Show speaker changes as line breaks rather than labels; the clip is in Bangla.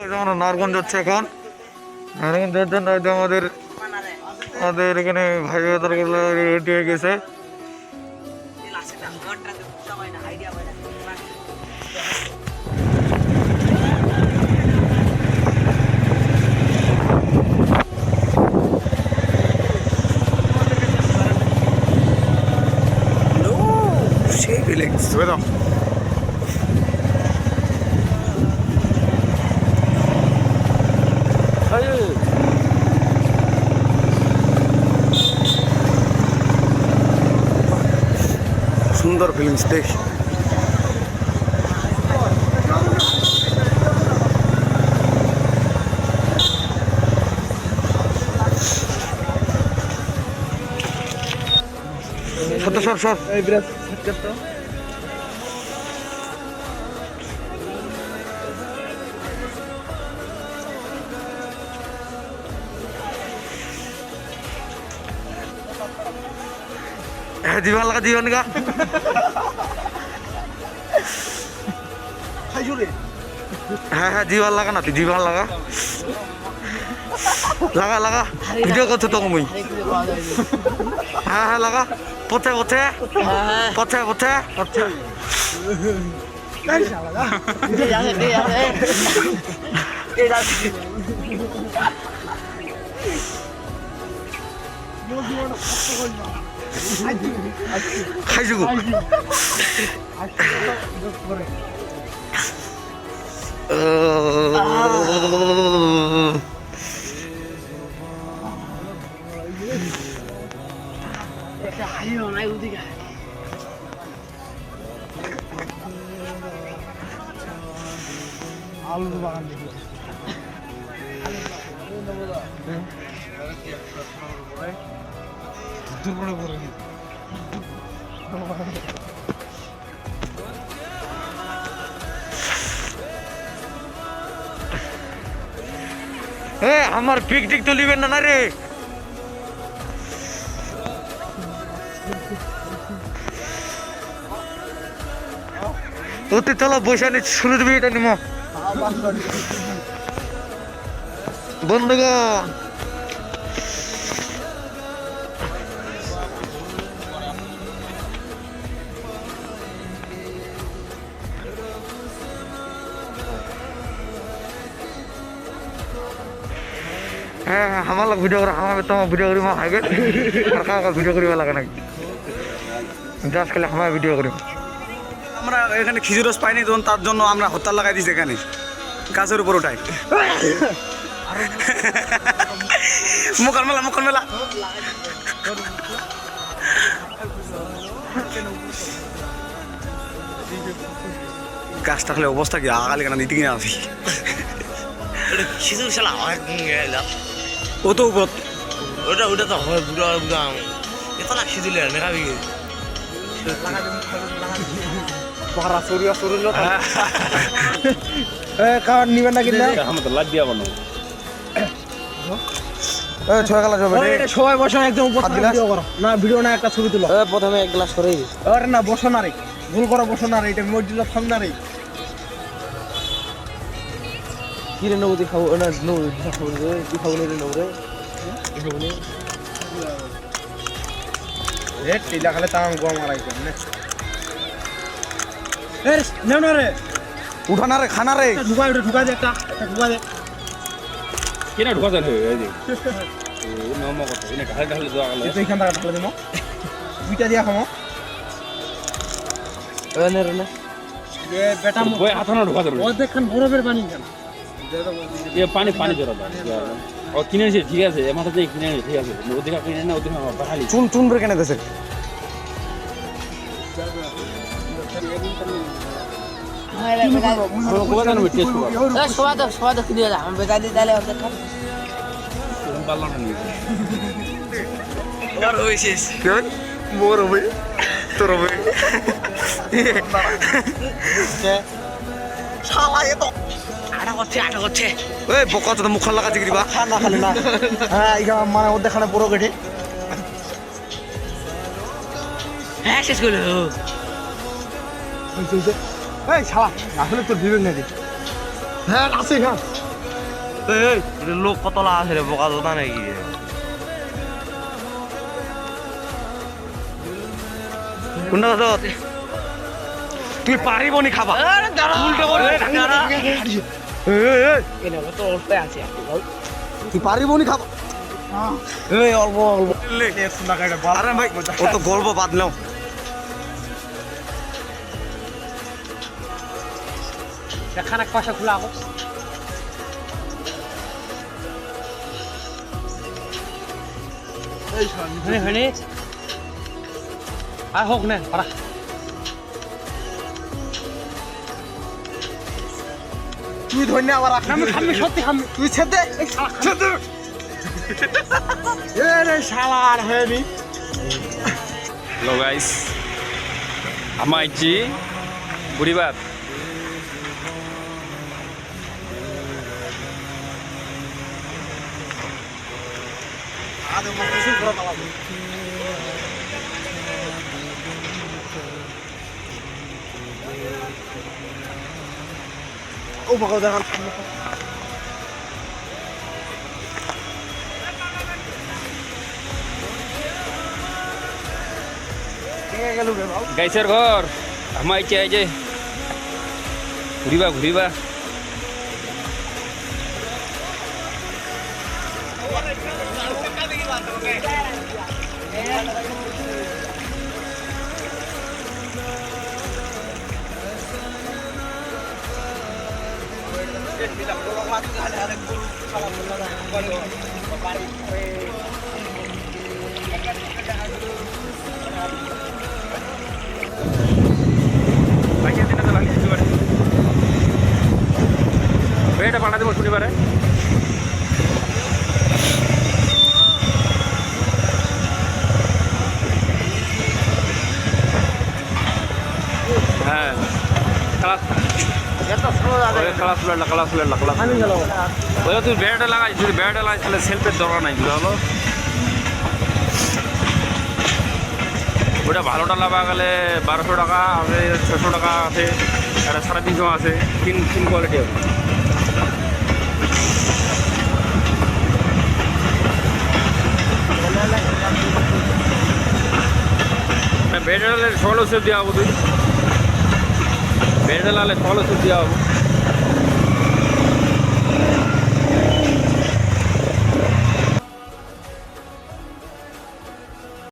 আমরা নারগঞ্জ যাচ্ছি এখন। নারগঞ্জ যাওয়ার জন্য আমাদের আমাদের এখানে ভাই ভাইগুলো রেডি হয়ে গেছে। সুন্দর ফিলিংস দেখ। সত্য সর সর जीवन लगा जीवन का हाँ जीवन लगा ना जीवन लगा लगा लगा वीडियो करते तो मुई हाँ लगा पथे पथे पथे पथे पथे খাইছো আলু বাগান দেখি আমার পিকনিক তো লিবেন না রে। ওতে চলো বৈশানি শুরু দিবি এটা নিম বন্ধুগণ। হ্যাঁ হ্যাঁ আমার লোক ভিডিও করা আমার তোমার ভিডিও করি মা আগে আর ভিডিও করিবা লাগে নাকি জাস্ট খালি আমার ভিডিও করি।
আমরা এখানে খিচুড়ি রস পাইনি তখন তার জন্য আমরা হরতাল লাগাই দিয়েছি এখানে গাছের উপর ওঠাই মুখান মেলা মুখান মেলা গাছ থাকলে অবস্থা কি আগালি কেন নিতে কিনে আসি ও তো উপর
ওটা ওটা তো হয় বুড়া বুড়া এত না খিদিলে নেখাবি
বারা সরিয়া সরিল কার নিবেন না কিনা
আমরা লাভ দিয়া বানাবো
ছয় গ্লাস হবে
এটা সবাই বসো একদম উপর থেকে ভিডিও করো না ভিডিও না একটা ছবি তুলো প্রথমে এক গ্লাস করেই
আরে না বসো না রে ভুল করো বসো না রে এটা মসজিদের সামনে রে
কি রে নবুদি খাবো না নবুদি খাবো রে কি খাবো রে নবরে
রে টিলা খালে তাম গোয়া মারাই কেন
এ নাও না রে
উঠা না রে খানা রে
ঢুকা দে একটা ঢুকা দে
কিনা ঢোকা যায় এই যে ও নাম কত এনে ঢাল ঢাল দেওয়া গেল
তুই এখান থেকে ঢালে দিমো দুইটা দিয়া খামো
এনে রে না
এ বেটা
বই হাতে না ঢোকা যাবে
ও দেখেন বরফের পানি কেন
এ পানি পানি জরা ও কিনেছে ঠিক আছে এ মাথা দিয়ে কিনে ঠিক আছে ওদিকে কিনে না ওদিকে বাহালি
চুন চুন রে কেনে দেছে
কোবা জানো টেস্ট করো
সবাই তো দিয়ে দাও আমি বেটা দিয়ে দিলে ওকে খা
পারলাম না
আর হইছিস
কে মোর হবে তোর হবে শালা এ তো
আটা করছে
এই বকা তো মুখ লাগা দিবা
না খালি না হ্যাঁ ইগা মানে ওদের খানে বড় গেটে হ্যাঁ শেষ করলো
এই শালা আসলে তোর দিবেন না রে হ্যাঁ আছে না
লোক কতলা আছে রে বোকা দাদা নাকি
কোনটা কথা তুই পারিব নি খাবা উল্টো করে তুই পারিব নি খাবা
অল্প অল্প
আরে ভাই ও তো গল্প বাদলাম
খানা পয়সা খোলা হোক আর হোক না পারা তুই ধন্য আবার আমি সত্যি খামি তুই ছেদে ছেদে এ রে শালা আর হয়নি
হ্যালো গাইস আমাইছি বুড়িবাদ
আদে মো কিছু করে পালাবো ও বাবা দেখান
গাইসের ঘর আমাইছি এই যে ঘুরিবা ঘুরিবা বেটা পাঠা দেবো শনিবারে হ্যাঁ তুই ব্যাটটা লাগাই যদি ব্যাটটা লাগাই তাহলে সেলফের দরকার নাই বুঝা হলো ওটা ভালোটা লাগা গেলে 1200 টাকা আছে 600 টাকা আছে এটা 350 আছে তিন কোয়ালিটি হবে ব্যাটটা লাগালে 1600 দেওয়া হবো তুই ব্যাটটা লাগালে 1600 দেওয়া হবো